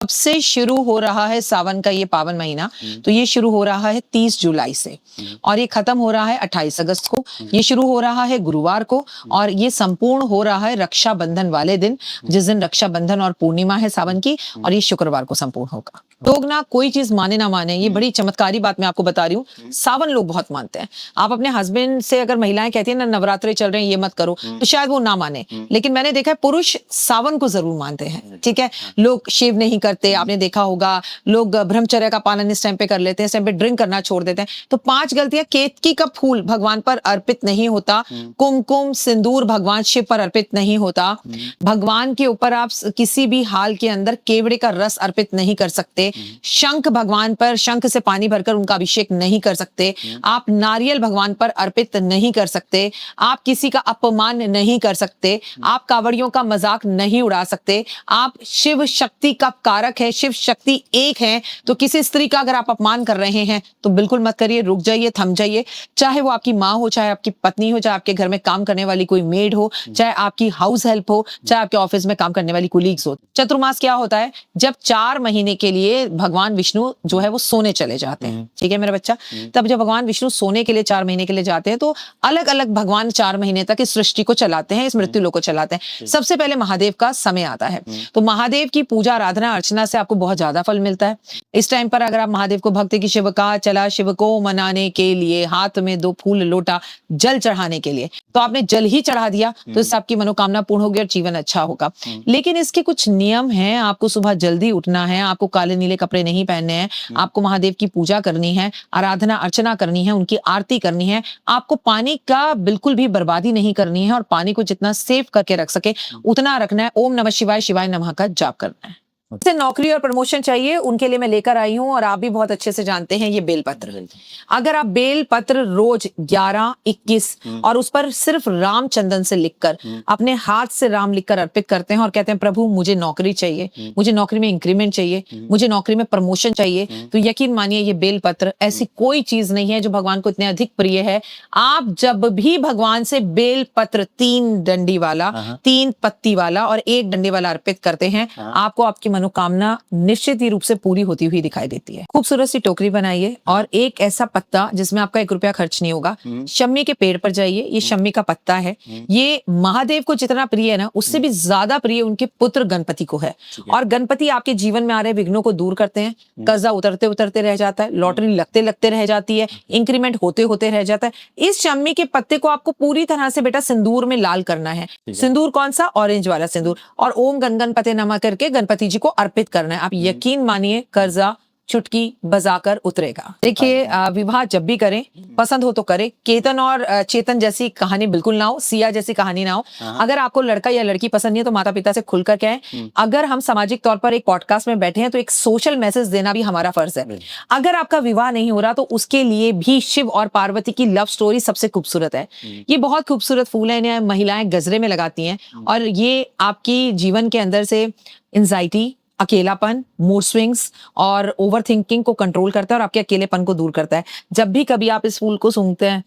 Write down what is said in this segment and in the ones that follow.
कब से शुरू हो रहा है सावन का ये पावन महीना? तो ये शुरू हो रहा है 30 जुलाई से और ये खत्म हो रहा है 28 अगस्त को। ये शुरू हो रहा है गुरुवार को और ये संपूर्ण हो रहा है रक्षाबंधन वाले दिन, जिस दिन रक्षाबंधन और पूर्णिमा है सावन की, और ये शुक्रवार को संपूर्ण होगा। लोग ना कोई चीज माने ना माने, ये बड़ी चमत्कारी बात मैं आपको बता रही हूँ, सावन लोग बहुत मानते हैं। आप अपने हस्बैंड से अगर महिलाएं कहती है ना नवरात्रे चल रहे हैं ये मत करो, तो शायद वो ना माने, लेकिन मैंने देखा है पुरुष सावन को जरूर मानते हैं। ठीक है, लोग शेव नहीं करते, आपने देखा होगा, लोग ब्रह्मचर्य का पालन इस टाइम पे कर लेते हैं, इस टाइम पे ड्रिंक करना छोड़ देते हैं। तो 5 गलतियां, केतकी का फूल भगवान पर अर्पित नहीं होता, कुमकुम सिंदूर भगवान शिव पर अर्पित नहीं होता, भगवान के ऊपर आप किसी भी हाल के अंदर केवड़े का रस अर्पित नहीं कर सकते, शंख भगवान पर शंख से पानी भरकर उनका अभिषेक नहीं कर सकते, आप नारियल भगवान पर अर्पित नहीं कर सकते, आप किसी का अपमान नहीं कर सकते, आप कावड़ियों का मजाक नहीं उड़ा सकते, आप शिव शक्ति का कारक है, शिव शक्ति एक है, तो किसी स्त्री का अगर आप अपमान कर रहे हैं तो बिल्कुल मत करिए, रुक जाइए, थम जाइए। चाहे वो आपकी माँ हो, चाहे आपकी पत्नी हो, चाहे आपके घर में काम करने वाली कोई मेड हो, चाहे आपकी हाउस हेल्प हो, चाहे आपके ऑफिस में काम करने वाली कुलीग्स हो। चतुर्मास क्या होता है? जब 4 महीने के लिए भगवान विष्णु जो है वो सोने चले जाते हैं। ठीक है मेरा बच्चा, तब जब भगवान विष्णु सोने के लिए 4 महीने के लिए जाते हैं तो अलग अलग भगवान 4 महीने तक इस सृष्टि को चलाते हैं, इस मृत्यु लोक को चलाते हैं। सबसे पहले महादेव का समय आता है, तो महादेव की पूजा आराधना अर्चना से आपको बहुत ज्यादा फल मिलता है। इस टाइम पर अगर आप महादेव को भक्ति की शिव का चला शिव को मनाने के लिए, हाथ में 2 फूल लोटा जल चढ़ाने के लिए, तो आपने जल ही चढ़ा दिया तो इससे आपकी मनोकामना पूर्ण होगी और जीवन अच्छा होगा। लेकिन इसके कुछ नियम हैं, आपको सुबह जल्दी उठना है, आपको काले नीले कपड़े नहीं पहनने हैं, आपको महादेव की पूजा करनी है, आराधना अर्चना करनी है, उनकी आरती करनी है, आपको पानी का बिल्कुल भी बर्बादी नहीं करनी है और पानी को जितना सेव करके रख सके उतना रखना है। ओम नमः शिवाय शिवाय नमः का जाप करना है। से नौकरी और प्रमोशन चाहिए, उनके लिए मैं लेकर आई हूं और आप भी बहुत अच्छे से जानते हैं ये बेलपत्र। अगर आप बेलपत्र रोज 11, 21 और उस पर सिर्फ राम चंदन से लिखकर, अपने हाथ से राम लिखकर अर्पित करते हैं और कहते हैं प्रभु मुझे नौकरी चाहिए, मुझे नौकरी में इंक्रीमेंट चाहिए, मुझे नौकरी में प्रमोशन चाहिए, तो यकीन मानिए ये बेलपत्र ऐसी कोई चीज नहीं है जो भगवान को इतने अधिक प्रिय है। आप जब भी भगवान से बेलपत्र 3 डंडी वाला, 3 पत्ती वाला और 1 डंडी वाला अर्पित करते हैं, आपको आपकी मनोकामना निश्चित ही रूप से पूरी होती हुई दिखाई देती है। खूबसूरत सी टोकरी बनाइए और एक ऐसा पत्ता जिसमें आपका 1 रुपया खर्च नहीं होगा, शम्मी के पेड़ पर जाइए, ये शम्मी का पत्ता है, ये महादेव को जितना प्रिय है ना उससे भी ज्यादा प्रिय उनके पुत्र गणपति को है। और गणपति आपके जीवन में आ रहे विघ्नों को दूर करते हैं, कर्जा उतरते उतरते रह जाता है, लॉटरी लगते लगते रह जाती है, इंक्रीमेंट होते होते रह जाता है। इस शम्मी के पत्ते को आपको पूरी तरह से बेटा सिंदूर में लाल करना है। सिंदूर कौन सा? ऑरेंज वाला सिंदूर, और ओम गण गणपते नमः करके गणपति जी को अर्पित करना है। आप यकीन मानिए कर्जा चुटकी बजाकर उतरेगा। देखिए विवाह जब भी करें, पसंद हो तो करें, केतन और चेतन जैसी कहानी बिल्कुल ना हो, सिया जैसी कहानी ना हो। अगर आपको लड़का या लड़की पसंद नहीं है तो माता पिता से खुलकर कहें। अगर हम सामाजिक तौर पर एक पॉडकास्ट में बैठे हैं तो एक सोशल मैसेज देना भी हमारा फर्ज है। अगर आपका विवाह नहीं हो रहा तो उसके लिए भी शिव और पार्वती की लव स्टोरी सबसे खूबसूरत है। ये बहुत खूबसूरत फूल है, इन्हें महिलाएं गजरे में लगाती हैं और ये आपकी जीवन के अंदर से एंजाइटी, अकेलापन, मूड स्विंग्स और ओवर थिंकिंग को कंट्रोल करता है और आपके अकेलेपन को दूर करता है। जब भी कभी आप इस फूल को सूंघते हैं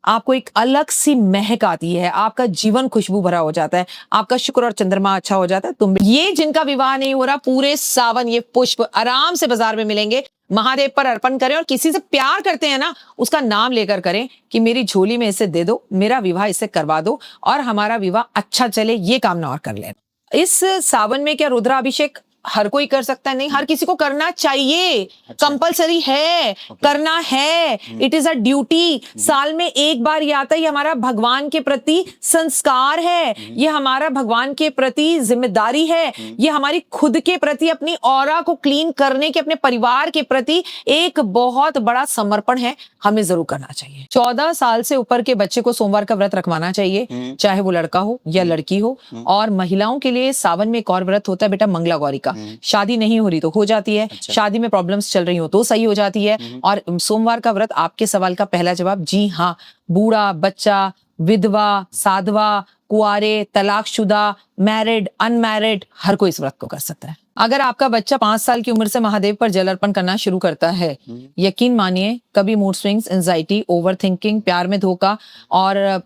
आपको एक अलग सी महक आती है, आपका जीवन खुशबू भरा हो जाता है, आपका शुक्र और चंद्रमा अच्छा हो जाता है। तुम ये जिनका विवाह नहीं हो रहा, पूरे सावन ये पुष्प आराम से बाजार में मिलेंगे, महादेव पर अर्पण करें और किसी से प्यार करते हैं ना उसका नाम लेकर करें कि मेरी झोली में इसे दे दो, मेरा विवाह इससे करवा दो और हमारा विवाह अच्छा चले, ये कामना और कर लेना। इस सावन में क्या रुद्राभिषेक हर कोई कर सकता है? नहीं, हर किसी को करना चाहिए, कंपलसरी है, करना है, इट इज अ ड्यूटी। साल में एक बार ये आता है, ये हमारा भगवान के प्रति संस्कार है, ये हमारा भगवान के प्रति जिम्मेदारी है, ये हमारी खुद के प्रति अपनी ऑरा को क्लीन करने के, अपने परिवार के प्रति एक बहुत बड़ा समर्पण है, हमें जरूर करना चाहिए। 14 साल से ऊपर के बच्चे को सोमवार का व्रत रखवाना चाहिए, चाहे वो लड़का हो या लड़की हो। और महिलाओं के लिए सावन में एक और व्रत होता है बेटा, मंगला गौरी का। शादी नहीं हो रही तो हो जाती है, शादी में प्रॉब्लम्स चल रही हो तो सही हो जाती है। और सोमवार का व्रत, आपके सवाल का पहला जवाब जी हाँ, बूढ़ा, बच्चा, विधवा, साधवा, कुआरे, तलाकशुदा, मैरिड, अनमैरिड, हर कोई इस व्रत को कर सकता है। अगर आपका बच्चा 5 साल की उम्र से महादेव पर जल अर्पण करना शुरू करता है, यकीन मानिए कभी mood swings, anxiety, over thinking, प्यार में धोखा और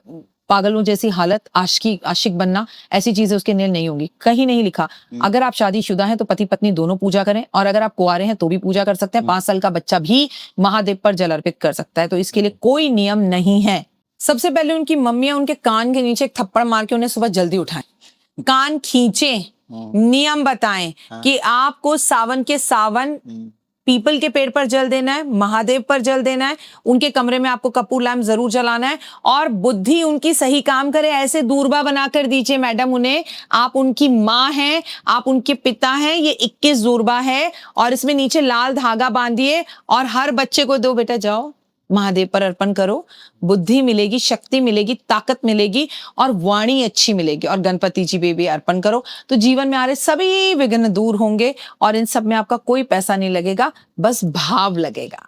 पागलों जैसी हालत, आशिक बनना, ऐसी चीजें उसके लिए नहीं होंगी। कहीं नहीं लिखा। अगर आप शादीशुदा हैं तो पति पत्नी दोनों पूजा करें, और अगर आप कुंवारे हैं तो भी पूजा कर सकते हैं। 5 साल का बच्चा भी महादेव पर जल अर्पित कर सकता है, तो इसके लिए कोई नियम नहीं है। सबसे पहले उनकी मम्मियां उनके कान के नीचे एक थप्पड़ मार के उन्हें सुबह जल्दी उठाएं, कान खींचें, नियम बताएं कि आपको सावन के सावन पीपल के पेड़ पर जल देना है, महादेव पर जल देना है, उनके कमरे में आपको कपूर लैंप जरूर जलाना है, और बुद्धि उनकी सही काम करे ऐसे दूरबा बनाकर दीजिए मैडम उन्हें। आप उनकी माँ हैं, आप उनके पिता हैं, ये 21 दूरबा है, और इसमें नीचे लाल धागा बांधिए और हर बच्चे को दो, बेटा जाओ महादेव पर अर्पण करो। बुद्धि मिलेगी, शक्ति मिलेगी, ताकत मिलेगी, और वाणी अच्छी मिलेगी। और गणपति जी पे भी अर्पण करो, तो जीवन में आ रहे सभी विघ्न दूर होंगे, और इन सब में आपका कोई पैसा नहीं लगेगा, बस भाव लगेगा।